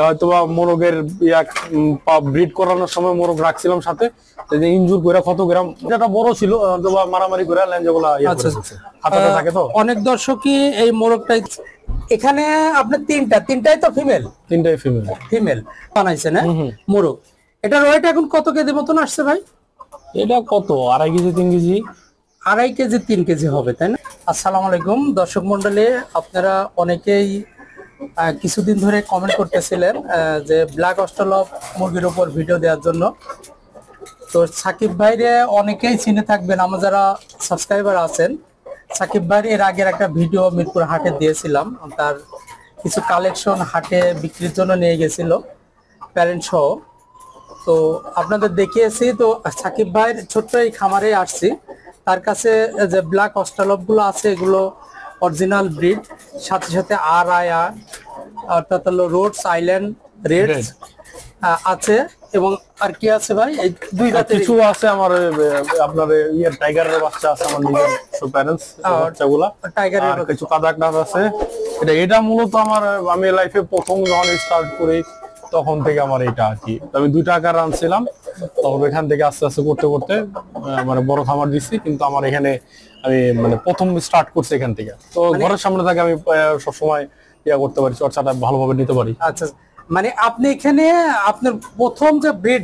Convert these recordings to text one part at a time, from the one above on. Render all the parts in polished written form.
হয়তোবা মোরগের ব্রিড করানোর সময় মোরগ রাখছিলাম সাথে, ইনজুর করে কত গ্রাম যেটা বড় ছিল হয়তোবা মারামারি করে ল্যাঞ্জাগুলা হাতে থাকে। তো অনেক দর্শকই এই মোরগটাই এখানে আপনার তিনটাই তো ফিমেল, তিনটাই ফিমেল বানাইছে না মোরগ। এটার ওয়েট এখন কত কেজি মতন আসছে ভাই? এটা কত 2.5 কেজি 3 কেজি 2.5 কেজি 3 কেজি হবে, তাই না? আসসালামু আলাইকুম দর্শক মন্ডলী, আপনারা অনেকেই কিছুদিন ধরে কমেন্ট করতেছিলেন যে ব্ল্যাক অস্ট্রেলপ মুরগির উপর ভিডিও দেওয়ার জন্য। তো সাকিব ভাইরে অনেকেই চিনে থাকবেন, আমার যারা সাবস্ক্রাইবার আছেন। সাকিব ভাইয়ের এর আগের একটা ভিডিও মিরপুর হাটে দিয়েছিলাম, তার কিছু কালেকশন হাটে বিক্রির জন্য নিয়ে গেছিল প্যারেন্ট সহ। তো আপনাদের দেখিয়েছি। তো সাকিব ভাইয়ের ছোট্ট এই খামারে আসছি, তার কাছে যে ব্ল্যাক অস্ট্রেলপ গুলো আছে এগুলো অরিজিনাল ব্রিড, সাথে সাথে অর্থাৎ হলো রোডস আইল্যান্ড রেড আছে। এবং আর কি আছে ভাই? এই দুই জাতের কিছু আছে আমার, আপনার ইয়ার টাইগারের বাচ্চা আছে আমার নিজের প্যারেন্টস বাচ্চাগুলা, টাইগারের কিছু কাদাকনাথ আছে। এটা মূলত আমার, আমি লাইফে প্রথম যখন স্টার্ট করি তখন থেকে আমার এটা আর কি, আমি 2 টাকার আনছিলাম, তখন এখান থেকে আস্তে আস্তে করতে করতে মানে বড় খামার দিচ্ছি। কিন্তু আমার এখানে আমি মানে প্রথম স্টার্ট করছি এখান থেকে। তো ঘরের সামনে থাকে আমি সবসময় করতে পারি, চর্চাটা ভালোভাবে নিতে পারি। আচ্ছা, মানে আপনি এখানে আপনার প্রথম যে ব্রিড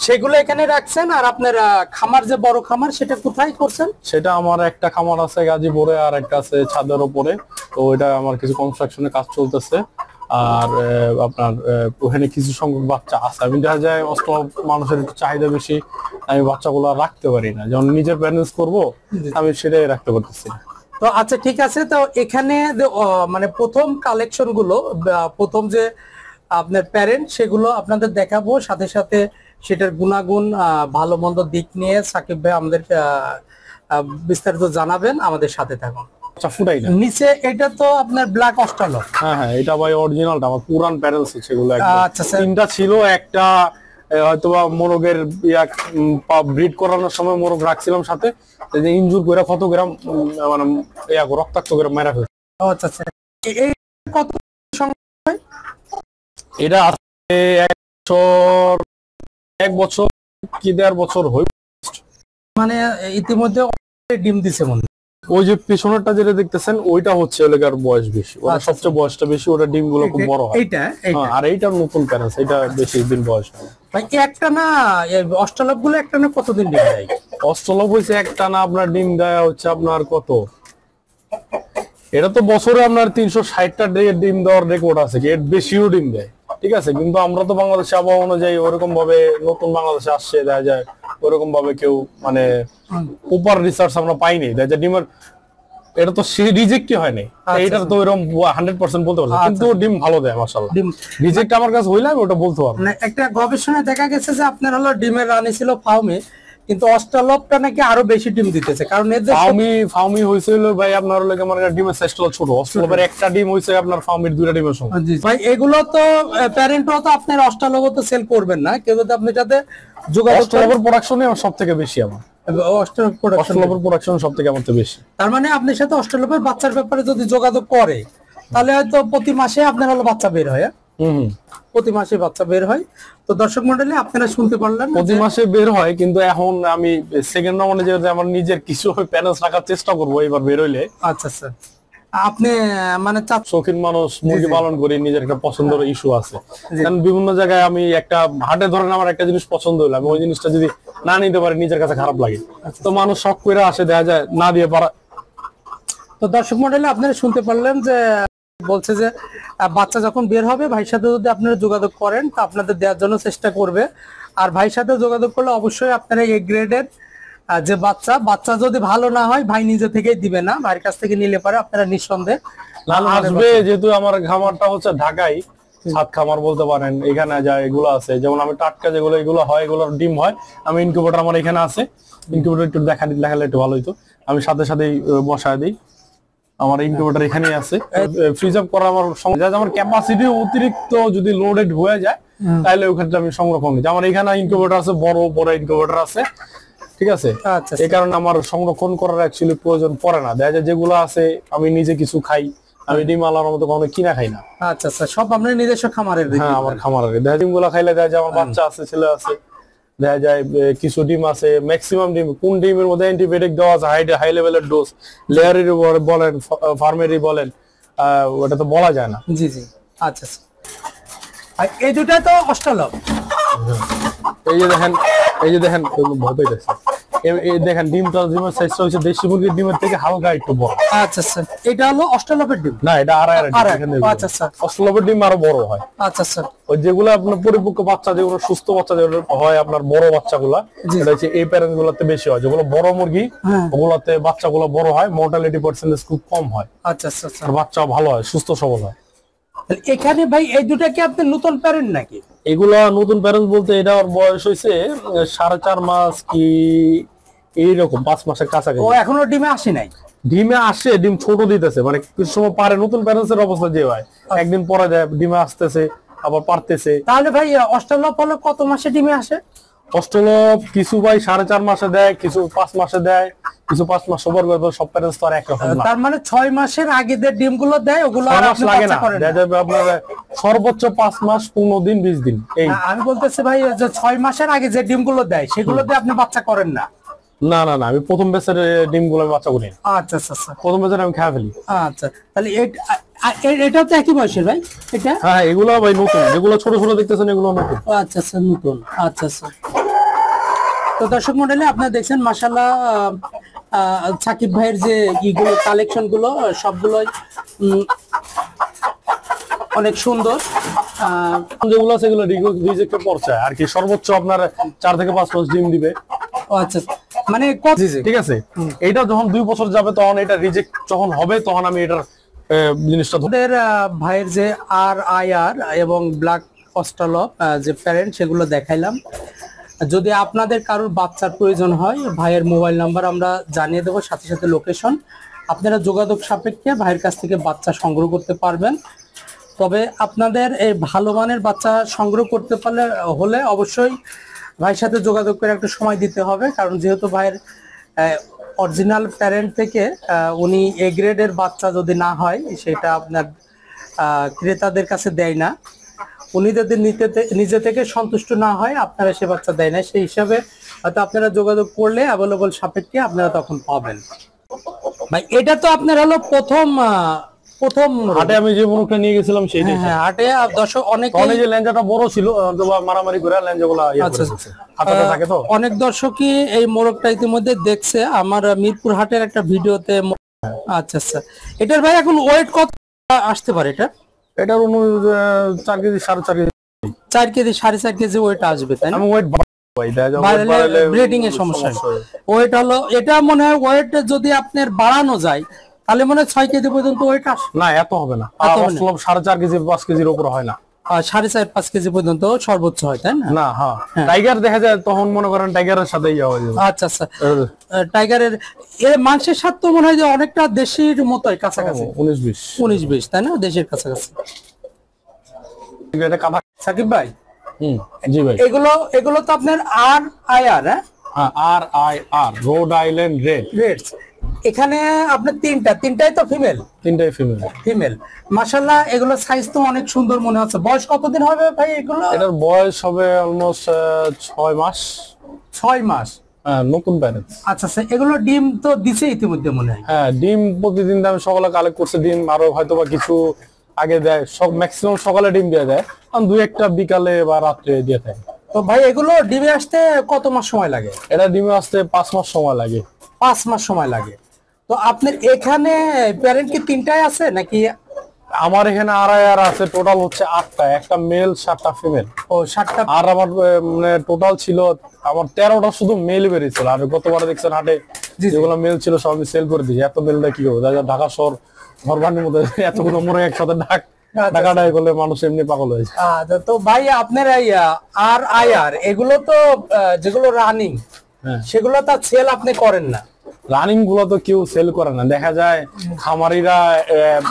সেগুলো এখানে রাখছেন, আর আপনার খামার যে বড় খামার সেটা কোথায় করছেন? সেটা আমার একটা খামার আছে গাজীপুরে, আর একটা আছে ছাদের উপরে। তো এটা আমার কিছু কনস্ট্রাকশনের কাজ চলতেছে। আর আপনার ওখানে কিছু সংখ্যক বাচ্চা আছে, আমি দেখা যায় মানুষের চাহিদা বেশি, আমি বাচ্চাগুলো রাখতে পারি না, যখন নিজের প্যারেন্টস করব আমি সেটাই রাখতে পারতেছি। তো আচ্ছা ঠিক আছে। তো এখানে মানে প্রথম কালেকশন গুলো, প্রথম যে আপনার প্যারেন্ট, সেগুলো আপনাদের দেখাবো, সাথে সাথে সেটার গুণাগুণ ভালো মন্দ দিক নিয়ে সাকিব ভাই আমাদের বিস্তারিত জানাবেন। আমাদের সাথে থাকুন। আচ্ছা, ফুটাই না নিচে এটা তো আপনার ব্ল্যাক অস্ট্রেলপ। হ্যাঁ, এটা ভাই অরিজিনালটা আমার পুরান প্যারেন্টস সেগুলো একদম। আচ্ছা, তিনটা ছিল, একটা হয়তোবা মোরগের ব্রিড করানোর সময় মোরগ রাখছিলাম সাথে, ইনজুর করে কত গ্রাম মানে রক্তাক্ত করে মেরা ফেলছে। আচ্ছা আচ্ছা, এই কত সময়? এটা আছে 1 বছর কি 1.5 বছর হয়ে, মানে ইতিমধ্যে ডিম দিছে মনে। ওই যে পিছনেরটা যেটা দেখতেছেন ওইটা হচ্ছে এলাকার বয়স বেশি, ওটা সবচেয়ে বয়সটা বেশি, ওটা ডিম গুলো খুব বড় হয়। আর এইটার নতুন প্যারেন্টস, এটা বেশি দিন বয়স না ভাই। একটা না অস্ট্রেলপ গুলো একটা না কতদিন ডিম দেয়? অস্ট্রেলপ হইছে একটা না আপনার ডিম দেয় হচ্ছে আপনার কত, এটা তো বছরে আপনার 360টা ডিম দেওয়ার রেকর্ড আছে, এর বেশিও ডিম দেয়। ঠিক আছে, কিন্তু আমরা তো বাংলাদেশে আবহাওয়া অনুযায়ী ওরকম ভাবে নতুন বাংলাদেশে আসছে, দেখা যায় ওরকম ভাবে কেউ মানে প্রপার রিসার্চ আমরা পাইনি, দেখা যায় ডিমের এটা তো রিজেক্টই হয় নাই। এইটার তো এরকম 100% বলতে পারছি, কিন্তু ডিম ভালো দেয় মাশাআল্লাহ। রিজেক্ট আমার কাছে হইলে আমি ওটা বলতে পারবো। একটা গবেষণায় দেখা গেছে যে আপনার হলো ডিমের রানী ছিল ফাউমি, কিন্তু অস্ট্রেলপটা নাকি আরো বেশি ডিম দিতেছে, কারণ এদের ফাউমি হইছিল ভাই আপনার হলো আমার ডিমের সাইজটা ছোট, অস্ট্রেলপের একটা ডিম হইছে আপনার ফাউমির 2টা ডিমের সমান। ভাই এগুলো তো প্যারেন্টও তো আপনার অস্ট্রেলপ তো সেল করবেন না কেউ, যদি আপনি যাতে যোগাযোগ অস্ট্রেলপের প্রোডাকশনে আমার সবথেকে বেশি, আমার অস্ট্রেলপের প্রোডাকশন সবথেকে আমার বেশি। তার মানে আপনার সাথে অস্ট্রেলপের বাচ্চার ব্যাপারে যদি যোগাযোগ করে তাহলে হয়তো প্রতি মাসে আপনার হলো বাচ্চা বের হয়। প্রতি মাসে বাচ্চা বের হয়। তো দর্শক মন্ডলী আপনারা শুনতে পারলেন, প্রতি মাসে বের হয়, কিন্তু এখন আমি সেকেন্ড রাউন্ডে যে আমার নিজের কিছু প্যারেন্টস রাখার চেষ্টা করবো এবার বের হইলে। আচ্ছা স্যার, আপনি মানে শৌখিন মানুষ, মুরগি পালন করি, নিজের একটা পছন্দের ইস্যু আছে, কারণ বিভিন্ন জায়গায় আমি একটা হাটে ধরেন আমার একটা জিনিস পছন্দ হইলো, আমি ওই জিনিসটা যদি না নিতে পারি নিজের কাছে খারাপ লাগে। তো মানুষ শখ করে আসে, দেখা যায় না দিয়ে পারা। তো দর্শক মন্ডলী আপনারা শুনতে পারলেন যে বলছে যে বাচ্চা যখন বের হবে ভাইয়ের সাথে যদি আপনারা যোগাযোগ করেন তা আপনাদের দেওয়ার জন্য চেষ্টা করবে। আর ভাইয়ের সাথে যোগাযোগ করলে অবশ্যই আপনারা এ গ্রেডের যে বাচ্চা যদি ভালো না হয় ভাই নিজে থেকেই দিবে না, ভাইয়ের কাছ থেকে নিলে পারে আপনারা নিঃসন্দেহে আসবে। যেহেতু আমার খামারটা হচ্ছে ঢাকায়, ছাদ খামার বলতে পারেন, এখানে যা এগুলো আছে, যেমন আমি টাটকা যেগুলো এগুলো হয় এগুলোর ডিম হয়, আমি ইনকিউবেটর আমার এখানে আছে, ইনকিউবেটর একটু দেখালে একটু ভালো হইতো, আমি সাথে সাথেই বসায় দিই। আমার ইনকিউবেটর এখানেই আছে, ফ্রিজ আপ করা আমার আমার ক্যাপাসিটি অতিরিক্ত যদি লোডেড হয়ে যায় তাহলে ওখানে আমি সংরক্ষণ দিই। আমার এখানে ইনকিউবেটর আছে, বড় বড় ইনকিউবেটর আছে, ঠিক আছে। এই কারণে আমার সংরক্ষণ করার অ্যাকচুয়ালি প্রয়োজন পড়ে না। দেখা যায় যেগুলো আছে আমি নিজে কিছু খাই, আমি ডিম আল্লাহর মতো কখনো কিনা খাই না। আচ্ছা আচ্ছা, সব আপনার নিজস্ব খামারের? হ্যাঁ, আমার খামারের ডিম গুলা খাইলে দেখা যায় আমার বাচ্চা আছে, ছেলে আছে, দেখা যায় কিছু ডিম আছে, ম্যাক্সিমাম ডিম কোন ডিমের মধ্যে অ্যান্টিবায়োটিক দেওয়া আছে, হাই লেভেলের ডোজ, লেয়ারের বলেন, ফার্মেরই বলেন, ওটা তো বলা যায় না। জি জি, আচ্ছা আচ্ছা। আর এই দুটা তো অস্ট্রালব। এই যে দেখেন, ভয় পাইতেছে, এই দেখেন ডিমটা, ডিমের সাইজটা হচ্ছে দেশি মুরগির ডিমের থেকে হালকা একটু বড়। আচ্ছা আচ্ছা, এটা হলো অস্ট্রালবের ডিম? না, এটা আড়াই। আচ্ছা আচ্ছা, অস্ট্রেলিয়ার ডিম আরো বড় হয়। আচ্ছা আচ্ছা, ওই যেগুলো আপনার পরিপক্ক বাচ্চা, যেগুলো সুস্থ বাচ্চা যেগুলো হয়, আপনার বড় বাচ্চাগুলা, এটা হচ্ছে এই প্যারেন্টস গুলাতে বেশি হয়। যেগুলো বড় মুরগি ওগুলাতে বাচ্চাগুলো বড় হয়, মোর্টালিটি পার্সেন্টেজ খুব কম হয়। আচ্ছা আচ্ছা, আর বাচ্চাও ভালো হয়, সুস্থ সবল হয়। এখানে ভাই এই দুটা কি আপনি নতুন প্যারেন্ট নাকি? এগুলা নতুন প্যারেন্টস বলতে এটা ওর বয়স হয়েছে 4.5 মাস কি এইরকম, 5 মাসের কাছাকাছি। ও এখনো ডিমে আসে নাই? ডিমে আসে, ডিম ছোট দিতেছে, মানে কিছু সময় পারে। নতুন প্যারেন্টস এর অবস্থা যে হয়, একদিন পরে যায় ডিমে আসতেছে, আবার পারতেছে। তাহলে ভাই অস্ট্রেলিয়া হলো কত মাসে ডিমে আসে? অস্ট্রেলিয়া কিছু ভাই 4.5 মাসে দেয়, কিছু 5 মাসে দেয়, কিছু 5 মাস ওভার করে। সব প্যারেন্টস তো আর একরকম না। তার মানে 6 মাসের আগে যে ডিমগুলো দেয় ওগুলো আর আপনি লাগে না, বাচ্চা করেন না? দেখা যাবে আপনার সর্বোচ্চ 5 মাস 15 দিন 20 দিন। এই আমি বলতেছি ভাই, যে 6 মাসের আগে যে ডিমগুলো দেয় সেগুলো দিয়ে আপনি বাচ্চা করেন না? না না না, আমি প্রথম ব্যাচের ডিমগুলো আমি বাচ্চা করি না। আচ্ছা আচ্ছা আচ্ছা, প্রথম ব্যাচের আমি খেয়ে ফেলি। আচ্ছা, তাহলে এটা তো একই বয়সের ভাই? এটা হ্যাঁ, এগুলো ভাই নতুন, যেগুলো ছোট ছোট দেখতেছেন এগুলো নতুন। আচ্ছা আচ্ছা, নতুন। আচ্ছা আচ্ছা, তো দর্শক মণ্ডলী আপনারা দেখছেন মাশাআল্লাহ সাকিব ভাইয়ের যে ইগুলো কালেকশন গুলো সবগুলোই অনেক সুন্দর। যেগুলো আছে এগুলো রিজেক্টের পর্যায়ে আর কি, সর্বোচ্চ আপনার 4 থেকে 5 মাস ডিম দিবে। আচ্ছা, মানে ঠিক আছে, এটা যখন 2 বছর যাবে তখন এটা রিজেক্ট যখন হবে, তখন আমি এটার জিনিসটা আমাদের ভাইয়ের যে RIR এবং ব্ল্যাক অস্ট্রালব যে প্যারেন্ট, সেগুলো দেখাইলাম। যদি আপনাদের কারোর বাচ্চার প্রয়োজন হয়, ভাইয়ের মোবাইল নাম্বার আমরা জানিয়ে দেবো, সাথে সাথে লোকেশন। আপনারা যোগাযোগ সাপেক্ষে ভাইয়ের কাছ থেকে বাচ্চা সংগ্রহ করতে পারবেন। তবে আপনাদের এই ভালো মানের বাচ্চা সংগ্রহ করতে পারলে হলে অবশ্যই ভাইয়ের সাথে যোগাযোগ করে একটু সময় দিতে হবে, কারণ যেহেতু ভাইয়ের অরিজিনাল প্যারেন্ট থেকে উনি এ গ্রেডের বাচ্চা যদি না হয়, সেটা আপনার ক্রেতাদের কাছে দেয় না। উনি যদি নিজে থেকে সন্তুষ্ট না হয়, আপনারা সে বাচ্চা দেয় না। সেই হিসাবে হয়তো আপনারা যোগাযোগ করলে অ্যাভেলেবল সাপেক্ষে আপনারা তখন পাবেন। ভাই এটা তো আপনার হলো প্রথম হাটে আমি যে মুরগটা নিয়ে গেছিলাম সেইটাই। হ্যাঁ, হাটে দর্শক যে ল্যাঞ্জাটা বড় ছিল, মারামারি করে ল্যাঞ্জাগুলো হাতে থাকে। তো অনেক দর্শকই এই মোরগটা ইতিমধ্যে দেখছে আমার মিরপুর হাটের একটা ভিডিওতে। আচ্ছা আচ্ছা, এটার ভাই এখন ওয়েট কত আসতে পারে? এটার 4 KG 4.5 KG 4 KG 4.5 KG weight আসবে, তাই না? ওয়েট ব্রিডিং এর সমস্যা ওয়েট হলো, এটা মনে হয় ওয়েট যদি আপনার বাড়ানো যায় তাহলে মনে হয় 6 কেজি পর্যন্ত ওয়েট আসে না। এত হবে না, 4.5 কেজি 5 কেজির উপর হয় না। 4.5-5 কেজি পর্যন্ত সর্বোচ্চ হয়, তাই না? না, হ্যাঁ, টাইগার দেখা যায় তখন মনে করেন টাইগারের সাথে যাওয়া যাবে। আচ্ছা আচ্ছা, টাইগারের এর মাংসের স্বাদ তো মনে হয় যে অনেকটা দেশির মতোই, কাছাকাছি 19-20, তাই না? দেশের কাছাকাছি। সাকিব ভাই, জি ভাই, এগুলো তো আপনার RIR? হ্যাঁ, RIR, রোড আইল্যান্ড রেড। এখানে আপনার তিনটাই তো ফিমেল? তিনটাই ফিমেল। মাশাআল্লাহ, এগুলো সাইজ তো অনেক সুন্দর মনে হচ্ছে। বয়স কতদিন হবে ভাই এগুলো? এটার বয়স হবে অলমোস্ট 6 মাস। 6 মাস, হ্যাঁ, নতুন প্যারেন্টস। আচ্ছা আচ্ছা, এগুলো ডিম তো দিছে ইতিমধ্যে মনে হয়? হ্যাঁ, ডিম প্রতিদিন আমি সকালে কালেক্ট করছে ডিম, আরো হয়তোবা কিছু আগে দেয়। সব ম্যাক্সিমাম সকালে ডিম দিয়ে দেয়, আর 2-1টা বিকালে বা রাত্রে দিয়ে দেয়। তো ভাই এগুলো ডিমে আসতে কত মাস সময় লাগে? এটা ডিমে আসতে 5 মাস সময় লাগে। 5 মাস সময় লাগে। তো আপনার এখানে প্যারেন্ট কি 3টাই আছে নাকি? আমার এখানে RIR আছে টোটাল হচ্ছে 8টা, একটা মেল 7টা ফিমেল। ও 7টা। আর আমার মানে টোটাল ছিল আমার 13টা শুধু মেল বেরিয়েছিল। আর গতবারে দেখছেন হাটে যেগুলো মেল ছিল সব আমি সেল করে দিই। এত মেলটা কি হবে, ঢাকা শহর ঘরবানির মধ্যে এতগুলো মরে একসাথে ঢাকাটাই করলে মানুষ এমনি পাগল হয়েছে। তো ভাই আপনার এই RIR এগুলো তো যেগুলো রানিং, সেগুলো তো সেল আপনি করেন না? রানিং গুলো তো কেউ সেল করে না, দেখা যায় খামারিরা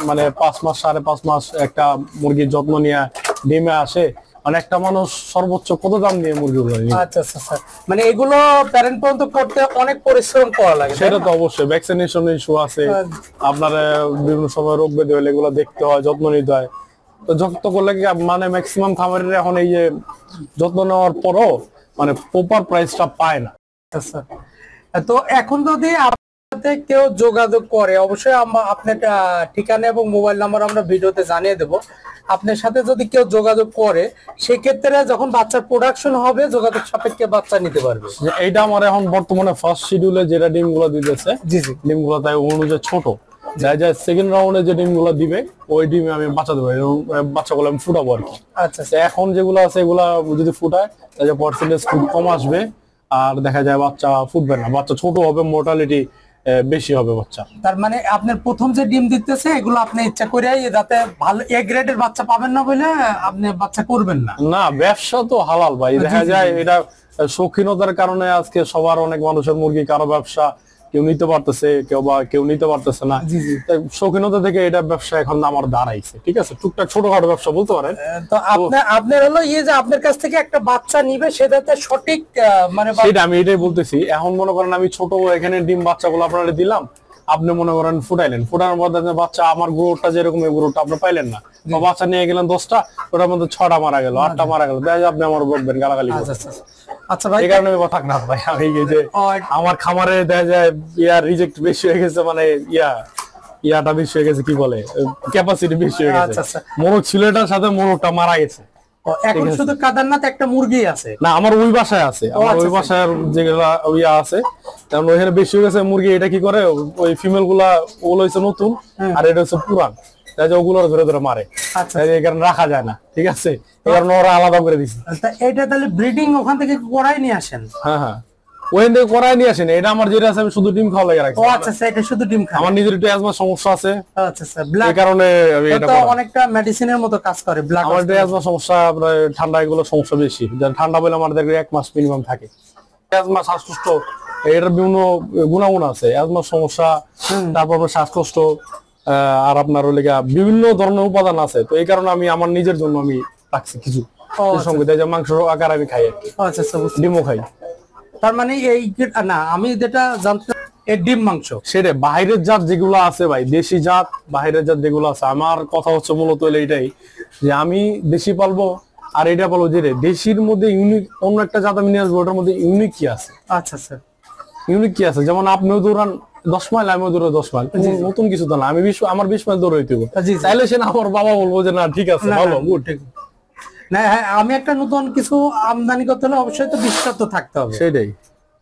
মানে 5 মাস 5.5 মাস একটা মুরগির যত্ন নিয়ে ডিমে আসে, মানে একটা মানুষ সর্বোচ্চ কত দাম দিয়ে মুরগিগুলো নিবে? আচ্ছা আচ্ছা স্যার, মানে এগুলো প্যারেন্ট পর্যন্ত করতে অনেক পরিশ্রম করা লাগে। সেটা তো অবশ্যই, ভ্যাকসিনেশন ইস্যু আছে, আপনার বিভিন্ন সময় রোগ ব্যাধি হলে এগুলো দেখতে হয়, যত্ন নিতে হয়। তো যত্ন করলে কি মানে ম্যাক্সিমাম খামারের এখন এই যে যত্ন নেওয়ার পরও মানে প্রপার প্রাইসটা পায় না। আচ্ছা, তো এখন যদি আপনার কেউ যোগাযোগ করে, অবশ্যই আপনার ঠিকানা এবং মোবাইল নাম্বার আমরা ভিডিওতে জানিয়ে দেব। আপনার সাথে যদি কেউ যোগাযোগ করে, সেক্ষেত্রে যখন বাচ্চার প্রোডাকশন হবে যোগাযোগ সাপেক্ষে বাচ্চা নিতে পারবে। এইটা আমার এখন বর্তমানে ফার্স্ট শিডিউলে যেটা ডিমগুলো দিতেছে, জি জি, ডিমগুলো তাই অনুযায়ী ছোট, যাই যাই সেকেন্ড রাউন্ডে যে ডিমগুলো দিবে ওই ডিমে আমি বাচ্চা দেবো, বাচ্চাগুলো আমি ফুটাবো আর কি। আচ্ছা তো এখন যেগুলো আছে এগুলা যদি ফুটায় তাহলে পার্সেন্টেজ খুব কম আসবে, আর দেখা যায় বাচ্চা ফুটবে না, বাচ্চা ছোট হবে, মোর্টালিটি বেশি হবে বাচ্চা। তার মানে আপনার প্রথম যে ডিম দিতেছে এগুলো আপনি ইচ্ছা করে যাতে ভালো এ গ্রেডের বাচ্চা পাবেন না বলে আপনি বাচ্চা করবেন না? না, ব্যবসা তো হালাল ভাই, দেখা যায় এটা শৌখিনতার কারণে আজকে সবার, অনেক মানুষের মুরগি, কারো ব্যবসা কেউ নিতে পারতেছে, কেউ নিতে পারতেছে না। তাই শৌখিনতা থেকে এটা ব্যবসা এখন আমার দাঁড়াইছে, ঠিক আছে, টুকটাক ছোটখাটো ব্যবসা বলতে পারেন। তো আপনার হলো যে আপনার কাছ থেকে একটা বাচ্চা নিবে সেটাতে সঠিক মানে সেটা আমি এটাই বলতেছি। এখন মনে করেন আমি ছোট এখানে ডিম বাচ্চাগুলো আপনারা দিলাম, আপনি মনে করেন ফুটাইলেন, ফুটানোর মধ্যে বাচ্চা আমার গ্রোথটা যেরকম এই গ্রোথটা আপনি পাইলেন না, বা বাচ্চা নিয়ে গেলেন 10টা, ওটার মধ্যে 6টা মারা গেল, 8টা মারা গেল, তাই আপনি আমার বলবেন গালাগালি করবেন। আচ্ছা ভাই, এই কারণে আমি থাক না ভাই, আমি এই যে আমার খামারে দেখা যায় রিজেক্ট বেশি হয়ে গেছে, মানে ইয়াটা বেশি হয়ে গেছে, কি বলে ক্যাপাসিটি বেশি হয়ে গেছে, মোরগ ছিল এটার সাথে মোরগটা মারা গেছে। এখন শুধু কাদারনাথ একটা মুরগি আছে না, আমার ওই বাসায় আছে, আমার ওই বাসায় যেগুলা ইয়া আছে, কারণ ওইখানে বেশি হয়ে গেছে মুরগি। এটা কি করে, ওই ফিমেল গুলা ওগুলো হচ্ছে নতুন আর এটা হচ্ছে পুরান, তাই যে ওগুলো ধরে ধরে মারে, এই কারণে রাখা যায় না, ঠিক আছে, এই কারণে ওরা আলাদা করে দিছে। এটা তাহলে ব্রিডিং ওখান থেকে করাই নিয়ে আসেন? হ্যাঁ হ্যাঁ, ওখান থেকে করাই নিয়ে আসেন। এটা আমার যেটা আছে আমি শুধু ডিম খাওয়া লাগে রাখছি। ও আচ্ছা আচ্ছা, এটা শুধু ডিম খায়? আমার নিজের একটু অ্যাজমা সমস্যা আছে, আচ্ছা আচ্ছা, এই কারণে আমি এটা তো অনেকটা মেডিসিনের মতো কাজ করে। ব্ল্যাক আমার একটু অ্যাজমা সমস্যা, আপনার ঠান্ডা এগুলো সমস্যা বেশি, যেন ঠান্ডা বলে আমাদের 1 মাস মিনিমাম থাকে। অ্যাজমা, শ্বাসকষ্ট, এটার বিভিন্ন গুণাগুণ আছে। অ্যাজমা সমস্যা, তারপর শ্বাসকষ্ট, আর আপনার ওই লেগা বিভিন্ন ধরনের উপাদান আছে। তো এই কারণে আমি আমার নিজের জন্য আমি রাখছি কিছু সঙ্গে, যে মাংস আকার আমি খাই আর কি। আচ্ছা আচ্ছা, ডিমও খাই। তার মানে এই না, আমি যেটা জানতে, এই ডিম মাংস সেটা বাইরের জাত যেগুলো আছে ভাই, দেশি জাত বাইরের জাত যেগুলো আছে, আমার কথা হচ্ছে মূলত এইটাই যে আমি দেশি পালবো আর এটা পালবো, যে দেশির মধ্যে ইউনিক অন্য একটা জাত আমি নিয়ে আসবো, ওটার মধ্যে ইউনিক কি আছে। আচ্ছা স্যার, ইউনিক কি আছে, যেমন আপনিও দৌড়ান 10 মাইল, আমিও দৌড়াই 10 মাইল, নতুন কিছু তো না, আমি আমার 20 মাইল দৌড়াইতে হবে, তাইলে সে না আমার বাবা বলবো যে না ঠিক আছে, ভালো, গুড, ঠিক না। হ্যাঁ, আমি একটা নতুন কিছু আমদানি করতে হলে অবশ্যই তো বিশ্বস্ত থাকতে হবে। সেটাই।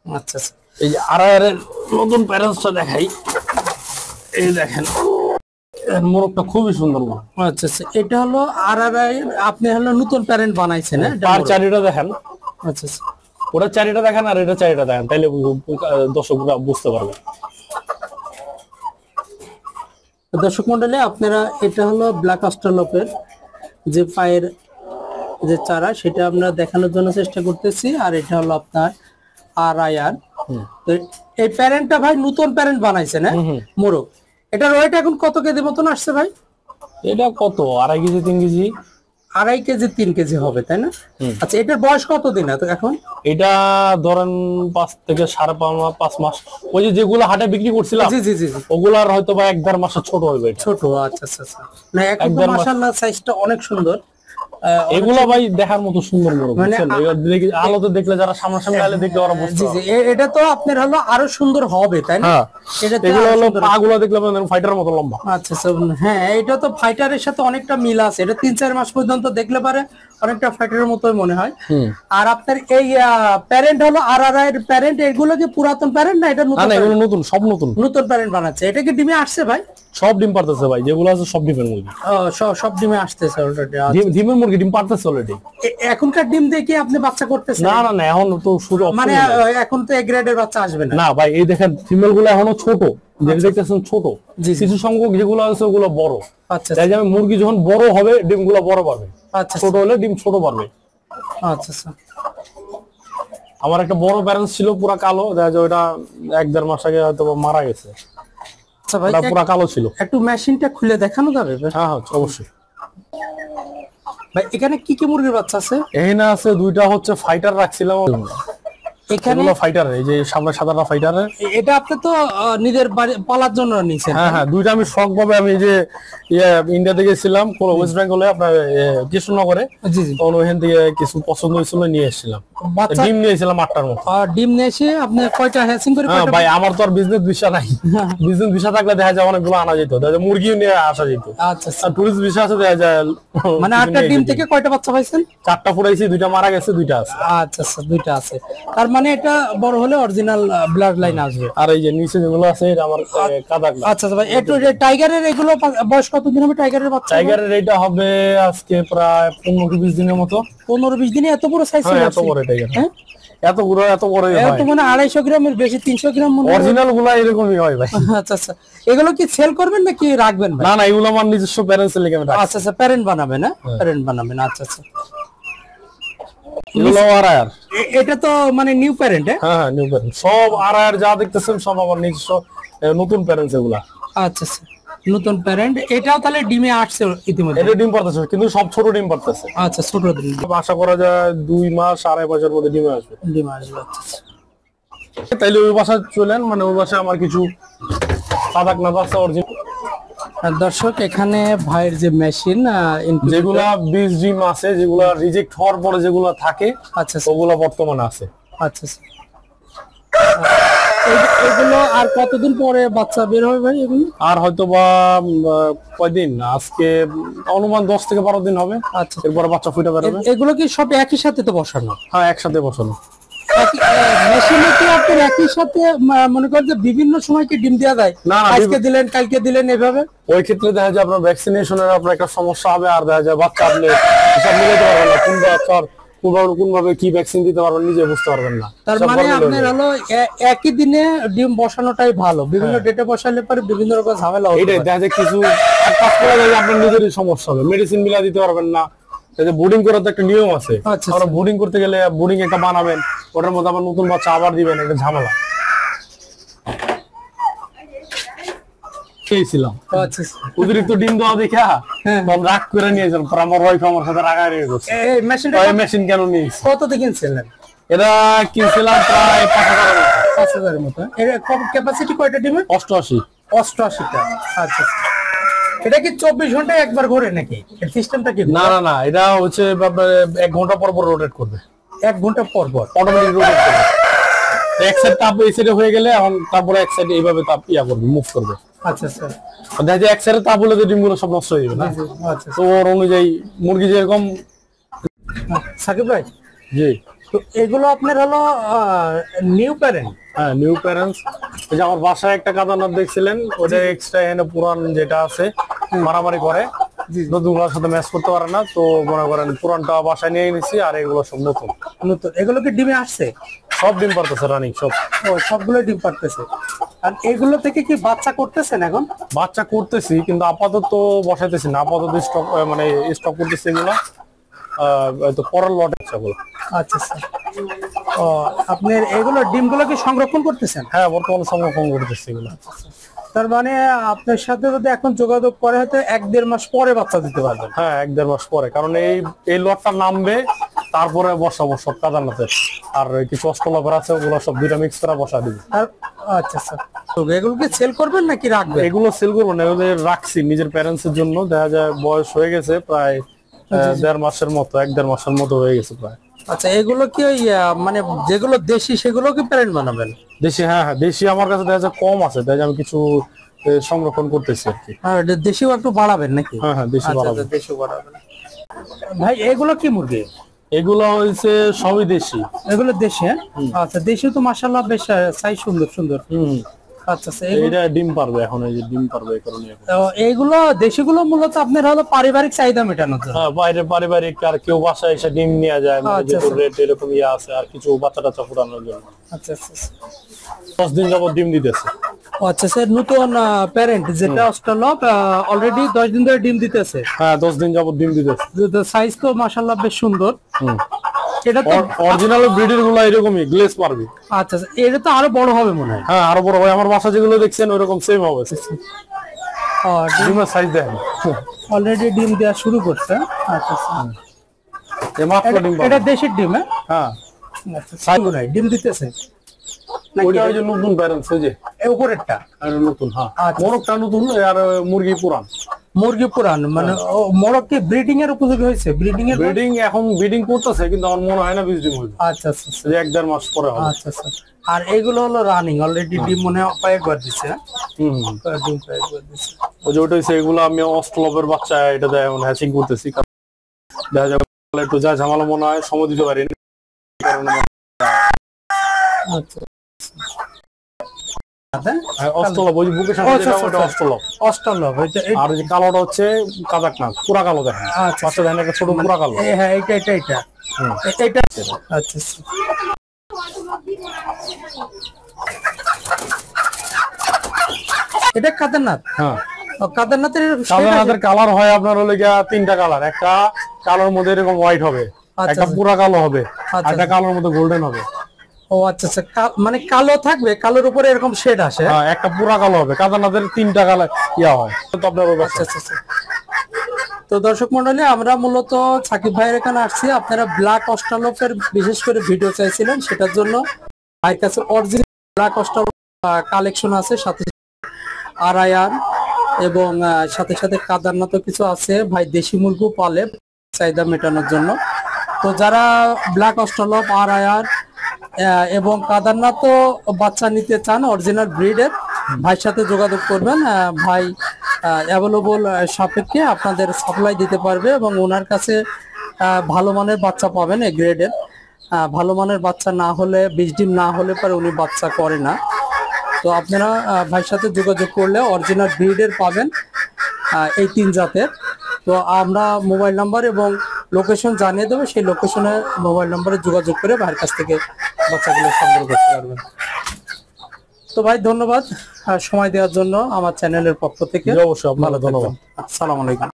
আচ্ছা আচ্ছা, এই যে আড়াইয়ের নতুন প্যারেন্টসটা দেখাই, এই দেখেন মোরগটা খুবই সুন্দর। আচ্ছা আচ্ছা, এটা হলো আরআরআই, আপনি হলো নতুন প্যারেন্ট বানাইছেন? হ্যাঁ, আর চারিটা দেখেন। আচ্ছা আচ্ছা, ওটা চারিটা দেখেন আর এটা চারিটা দেখেন, তাইলে দর্শকরা বুঝতে পারবে। দর্শক মন্ডলী, আপনারা, এটা হলো ব্ল্যাক অস্ট্রালপের যে পায়ের যে চারা, সেটা আমরা দেখানোর জন্য চেষ্টা করতেছি। আর এটা হলো আপনার আরআইআর। তো এই প্যারেন্টটা ভাই নতুন প্যারেন্ট বানাইছেন, হ্যাঁ, মোরগ। এটার ওয়েট এখন কত কেজি মতন আসছে ভাই? এটা কত, 2.5 কেজি 3 কেজি? 2.5 কেজি 3 কেজি হবে, তাই না? আচ্ছা, এটার বয়স কতদিন এখন? এটা ধরেন 5 থেকে 5.5 মাস। ওই যে যেগুলো হাটে বিক্রি করছিলাম, জি জি জি, ওগুলার হয়তো বা 1-1.5 মাসের ছোট হবে। ছোট, আচ্ছা আচ্ছা আচ্ছা, না এখন তো মাশাআল্লাহ সাইজটা অনেক সুন্দর। এগুলো ভাই দেখার মতো সুন্দর মোরগ, বুঝছেন, আলোতে দেখলে, যারা সামনাসামনি আলো দেখলে ওরা বুঝতে পারবে। এটা তো আপনার হলো আরো সুন্দর হবে, তাই না? এগুলো হলো পাগুলো দেখলে ফাইটারের মতো লম্বা। আচ্ছা আচ্ছা, হ্যাঁ, এটা তো ফাইটারের সাথে অনেকটা মিল আছে। এটা 3-4 মাস পর্যন্ত দেখলে পারে অনেকটা ফাইটারের মতোই মনে হয়। আর আপনার এই প্যারেন্ট হলো আরআরআই এর প্যারেন্ট, এগুলো কি পুরাতন প্যারেন্ট না এটা নতুন? না, এগুলো নতুন, সব নতুন প্যারেন্ট বানাচ্ছে। এটা কি ডিমে আসছে ভাই? সব ডিম পারতেছে ভাই, যেগুলো আছে সব ডিমের মুরগি। সব ডিমে আসতেছে অলরেডি? ডিমের মুরগি ডিম পারতেছে অলরেডি। এখনকার ডিম দিয়ে কি আপনি বাচ্চা করতেছেন? না না না, এখন তো শুরু, মানে এখন তো এ গ্রেডের বাচ্চা আসবে না? না ভাই, এই দেখেন ফিমেল গুলো এখনো ছোট, যেটা দেখতেছেন ছোট, কিছু সংখ্যক যেগুলো আছে ওগুলো বড়। আচ্ছা, তাই যে আমি মুরগি যখন বড় হবে ডিম গুলো বড় পারবে, আচ্ছা, ছোট হলে ডিম ছোট পারবে। আচ্ছা আচ্ছা, আমার একটা বড় প্যারেন্টস ছিল পুরা কালো, দেখা যায় ওটা 1-1.5 মাস আগে হয়তো মারা গেছে। আচ্ছা ভাই, পুরা কালো ছিল। একটু মেশিনটা খুলে দেখানো যাবে? হ্যাঁ হ্যাঁ, অবশ্যই। ভাই এখানে কি কি মুরগির বাচ্চা আছে? এখানে আছে দুইটা হচ্ছে ফাইটার রাখছিলাম, এখানে এগুলো ফাইটার, এই যে সামনে সাদাটা ফাইটারের। এটা আপনি তো নিজের বাড়ি পালার জন্য নিছেন? হ্যাঁ হ্যাঁ, দুইটা আমি শখ ভাবে, আমি যে ইন্ডিয়া থেকে ছিলাম ওয়েস্ট বেঙ্গলে আপনার কৃষ্ণনগরে, জি জি। তখন ওখান থেকে কিছু পছন্দ হয়েছিল নিয়ে এসেছিলাম। বাচ্চা ডিম নিয়েছিলাম 8টার মতো। ডিম নিয়ে এসে আপনি কয়টা হ্যাচিং করে হ্যাঁ কয়টা? ভাই, আমার তো আর বিজনেস ভিসা নাই। বিজনেস ভিসা থাকলে দেখা যায় অনেকগুলো আনা যেত, দেখা যায় মুরগিও নিয়ে আসা যেত। আচ্ছা আচ্ছা। টুরিস্ট ভিসা আছে, দেখা যায় মানে 8টা ডিম থেকে কয়টা বাচ্চা পাইছেন? 4টা ফুটাইছি, 2টা মারা গেছে, 2টা আছে। আচ্ছা আচ্ছা, 2টা আছে। তার মানে এটা বড় হলে অরিজিনাল ব্লাড লাইন আসবে। আর এই যে নিচে যেগুলো আছে এটা আমার কাদাকলা। আচ্ছা আচ্ছা ভাই, একটু টাইগারের এগুলো বয়স কতদিন হবে টাইগারের বাচ্চা? টাইগারের এটা হবে আজকে প্রায় 15-20 দিনের মতো। 15-20 দিনে এত বড় সাইজ হ্যাঁ, হয়ে এত বড় টাইগার। হ্যাঁ, এত বড়, এত বড়ই এত হয়। মানে 250 গ্রামের বেশি, 300 গ্রাম মনে হয়। অরিজিনাল গুলা এরকমই হয় ভাই। আচ্ছা আচ্ছা, এগুলো কি সেল করবেন নাকি রাখবেন ভাই? না না, এগুলো আমার নিজস্ব প্যারেন্টস এর লিগে আমি রাখছি। আচ্ছা আচ্ছা, প্যারেন্ট বানাবেন? না প্যারেন্ট বানাবেন, আচ্ছা আচ্ছা। এগুলো আর এটা তো মানে নিউ প্যারেন্ট? হ্যাঁ হ্যাঁ, নিউ প্যারেন্টস সব। আর যা দেখতেছেন সব আমার নিজস্ব নতুন প্যারেন্টস এগুলা। আচ্ছা আচ্ছা, নতুন প্যারেন্ট। এটাও তাহলে ডিমে আসছে ইতিমধ্যে? এটা ডিম পারতেছে, কিন্তু সব ছোট ডিম পারতেছে। আচ্ছা, ছোট ডিম। আশা করা যায় 2 মাস 2.5 মাসের মধ্যে ডিমে আসবে। ডিম আসবে, আচ্ছা আচ্ছা। তাইলে ওই বাসায় চলেন, মানে ওই বাসায় আমার কিছু কাদাকনা আছে অরিজিনাল। আর দর্শক, এখানে ভাইয়ের যে মেশিন যেগুলা 20 ডিম আছে, যেগুলা রিজেক্ট হওয়ার পরে যেগুলা থাকে, আচ্ছা ওগুলা বর্তমানে আছে। আচ্ছা আচ্ছা। এগুলো আর কতদিন পরে বাচ্চা বের হবে ভাই এগুলো? আর হয়তো বা কয়দিন, আজকে অনুমান 10 থেকে 12 দিন হবে। আচ্ছা, এরপর বাচ্চা ফুটে বেরোবে। এগুলো কি সব একই সাথে তো বসানো? হ্যাঁ, একসাথে বসানো। মেশিনে কি আপনার একই সাথে মনে করেন যে বিভিন্ন সময় কি ডিম দেওয়া যায়? না, আজকে দিলেন কালকে দিলেন এভাবে? ওই ক্ষেত্রে দেখা যায় আপনার ভ্যাকসিনেশনের আপনার একটা সমস্যা হবে, আর দেখা যায় বাচ্চা আপনি হিসাব মিলাতে পারবেন না, কোন বাচ্চার কোন ভাবে কি ভ্যাকসিন দিতে পারবেন নিজে বুঝতে পারবেন না। তার সব মানে গরমিল হয়ে আপনার যায়। হলো একই দিনে ডিম বসানোটাই ভালো, বিভিন্ন ডেটে বসালে পরে বিভিন্ন রকম ঝামেলা হতে এটাই পারে। দেখা যায় কিছু কাজ করে যায় আপনার নিজেরই সমস্যা হবে, মেডিসিন মিলা দিতে পারবেন না। বোর্ডিং করার তো একটা নিয়ম আছে। আচ্ছা, আমরা বোর্ডিং করতে গেলে বোর্ডিং একটা বানাবেন, ওটার মধ্যে আবার নতুন বাচ্চা আবার দিবেন, একটা ঝামেলা। খেয়েছিলাম আচ্ছা। অতিরিক্ত ডিম দেওয়া দেখা তখন রাগ করে নিয়েছিলাম, পর আমার ওয়াইফ আমার সাথে রাগারাগি করছে। এই মেশিনটা এই মেশিন কেন নিয়েছি? কত দিয়ে কিনছিলেন? এটা কিনছিলাম প্রায় 5,000 এর মতো। এর ক্যাপাসিটি কয়টা ডিমের? 88। 88টা। আচ্ছা। এটা কি 24 ঘন্টায় একবার ঘোরে নাকি? এর সিস্টেমটা কি? না না না, এটা হচ্ছে আপনার 1 ঘন্টা পর পর রোটেট করবে। 1 ঘন্টা পর পর অটোমেটিক রোটেট করবে। এক সাইড তাপ এই সাইডে হয়ে গেলে এখন তারপরে এক সাইডে এইভাবে তাপ করবে, মুভ করবে। আচ্ছা আচ্ছা। দেখা যায় এক সাইডে তাপ হলে তো ডিমগুলো সব নষ্ট হয়ে যাবে না। আচ্ছা। তো ওর অনুযায়ী মুরগি যেরকম। সাকিব ভাই, জি, তো এগুলো আপনার হলো নিউ প্যারেন্ট? হ্যাঁ, নিউ প্যারেন্টস। এই যে আমার বাসায় একটা কাদানার দেখছিলেন, ওটা এক্সট্রা এনে পুরান যেটা আছে মারামারি করে, নতুনগুলোর সাথে ম্যাচ করতে পারে না, তো মনে করেন পুরানটা বাসায় নিয়ে নিছি, আর এগুলো সব নতুন। এগুলো কি ডিমে আসছে? সব ডিম পারতেছে রানিং সব। ও, সবগুলো ডিম পারতেছে। আর এগুলো থেকে কি বাচ্চা করতেছেন এখন? বাচ্চা করতেছি, কিন্তু আপাতত বসাইতেছি না, আপাতত স্টক মানে স্টক করতেছি এগুলো তো পরের লট এগুলো। আচ্ছা আচ্ছা। ও, আপনার এগুলো ডিমগুলো কি সংরক্ষণ করতেছেন? হ্যাঁ, বর্তমানে সংরক্ষণ করতেছি এগুলো। তার মানে আপনার সাথে যদি এখন যোগাযোগ করে হয়তো 1-1.5 মাস পরে বাচ্চা দিতে পারবেন? হ্যাঁ, 1-1.5 মাস পরে, কারণ এই লটটা নামবে, তারপরে বসাবো সব কাদানাতে, আর কিছু অস্ট্রোলাভার আছে ওগুলো সব দুইটা মিক্স করে বসা দিব। আচ্ছা আচ্ছা। তো এগুলোকে সেল করবেন নাকি রাখবেন? এগুলো সেল করবো না, এগুলো রাখছি নিজের প্যারেন্টস এর জন্য। দেখা যায় বয়স হয়ে গেছে প্রায় 1.5 মাসের মতো, 1-1.5 মাসের মতো হয়ে গেছে প্রায়। আচ্ছা, এগুলো কি ওই মানে যেগুলো দেশি সেগুলো কি প্যারেন্ট বানাবেন? দেশি, হ্যাঁ হ্যাঁ, দেশি আমার কাছে দেখা যায় কম আছে, দেখা যায় আমি কিছু সংরক্ষণ করতেছি আর কি। হ্যাঁ, দেশিও একটু বাড়াবেন নাকি? হ্যাঁ হ্যাঁ, দেশি বাড়াবো। দেশিও বাড়াবেন। ভাই এগুলো কি মুরগি? এগুলো হয়েছে সবই দেশি। এগুলো দেশি? আচ্ছা, দেশি তো মাশাআল্লাহ বেশ সাইজ সুন্দর সুন্দর। আচ্ছা আচ্ছা। এটা ডিম পারবে এখন, এই যে ডিম পারবে এই কারণে। তো এইগুলো দেশিগুলো মূলত আপনার হলো পারিবারিক চাহিদা মেটানোর জন্য? হ্যাঁ, বাইরে পারিবারিক, আর কেউ বাসায় এসে ডিম নিয়ে যায়, আচ্ছা, আচ্ছা। রেট এরকম আছে, আর কিছু বাচ্চা টাচ্চা ফুটানোর জন্য। আচ্ছা আচ্ছা। 10 দিন যাবত ডিম দিতেছে। আচ্ছা স্যার, নতুন প্যারেন্ট যেটা অস্ট্রেলপ অলরেডি 10 দিন ধরে ডিম দিতেছে? হ্যাঁ, 10 দিন যাবত ডিম দিতেছে। সাইজ তো মাশাআল্লাহ বেশ সুন্দর। এটা তো অরিজিনাল ব্রিডের গুলো এরকমই গ্লেজ পারবে। আচ্ছা, এটা তো আরো বড় হবে মনে হয়। হ্যাঁ, আরো বড় হয়। আমার বাসা যেগুলো দেখছেন ওইরকম সেম হবে। ডিমের সাইজ দেখেন অলরেডি ডিম দেওয়া শুরু করছে। আচ্ছা আচ্ছা। এই মাত্র ডিম এটা দেশির ডিম? হ্যাঁ আচ্ছা, সাইজ নাই ডিম দিতেছে ওইটা ওই যে নতুন প্যারেন্টস ওই যে এই উপরেরটা? আর নতুন, হ্যাঁ আচ্ছা। মোরগটা নতুন আর মুরগি পুরান। মুরগি পুরান মানে মোরগ কি ব্রিডিং এর উপযোগী হয়েছে? ব্রিডিং এর ব্রিডিং এখন ব্রিডিং করতেছে কিন্তু আমার মনে হয় না 20 ডিম হইবে। আচ্ছা আচ্ছা আচ্ছা। যে 1-1.5 মাস পরে হবে। আচ্ছা আচ্ছা। আর এইগুলো হলো রানিং অলরেডি ডিম মনে হয় কয়েকবার দিছে। হুম ডিম কয়েকবার দিছে। ওই যে ওটা হচ্ছে এগুলো আমি অস্ট্রলপের বাচ্চা এটা দেয় এখন হ্যাচিং করতেছি। দেখা যাবে একটু যা ঝামেলা মনে হয় সময় দিতে পারি না কারণে। আচ্ছা অস্ট্রলপ ওই যে বুকের সাথে যেটা ওটা অস্ট্রলপ। অস্ট্রলপ আর ওই যে কালোটা হচ্ছে কাদাকনাথ পুরা কালো দেখেন। আচ্ছা পাশে দেখেন একটা ছোট পুরা কালো। হ্যাঁ এটা এটা এটা এটা আচ্ছা আচ্ছা। এটা কাদারনাথ? হ্যাঁ কাদারনাথের কাদারনাথের কালার হয় আপনার হলো গিয়া 3টা কালার। একটা কালোর মধ্যে এরকম হোয়াইট হবে, একটা পুরা কালো হবে, আর একটা কালোর মধ্যে গোল্ডেন হবে। ও আচ্ছা আচ্ছা। মানে কালো থাকবে, কালোর উপরে এরকম শেড আসে? হ্যাঁ একটা পুরা কালো হবে। কাদারনাথের 3টা কালার ইয়া হয় তো আপনার। আচ্ছা আচ্ছা আচ্ছা। তো দর্শক মন্ডলী আমরা মূলত সাকিব ভাইয়ের এখানে আসছি। আপনারা ব্ল্যাক অস্ট্রালপের বিশেষ করে ভিডিও চাইছিলেন, সেটার জন্য ভাইয়ের কাছে অরিজিনাল ব্ল্যাক অস্ট্রালপ কালেকশন আছে, সাথে আড়াইয়ার এবং সাথে সাথে কাদারনাথও কিছু আছে। ভাই দেশি মুরগিও পালে চাহিদা মেটানোর জন্য। তো যারা ব্ল্যাক অস্ট্রালপ, আড়াইয়ার এবং কাদারনাথও বাচ্চা নিতে চান অরিজিনাল ব্রিডের, ভাইয়ের সাথে যোগাযোগ করবেন। ভাই অ্যাভেলেবল সাপেক্ষে আপনাদের সাপ্লাই দিতে পারবে এবং ওনার কাছে ভালো মানের বাচ্চা পাবেন। এই গ্রেডের ভালো মানের বাচ্চা না হলে, 20 ডিম না হলে পরে উনি বাচ্চা করে না। তো আপনারা ভাইয়ের সাথে যোগাযোগ করলে অরিজিনাল ব্রিডের পাবেন এই 3 জাতের। তো আমরা মোবাইল নাম্বার এবং লোকেশন জানিয়ে দেবো, সেই লোকেশনে মোবাইল নাম্বারে যোগাযোগ করে ভাইয়ের কাছ থেকে বাচ্চাগুলো সংগ্রহ করতে পারবেন। তো ভাই ধন্যবাদ সময় দেওয়ার জন্য আমার চ্যানেলের পক্ষ থেকে। অবশ্যই আপনাকে ধন্যবাদ। আসসালামু আলাইকুম।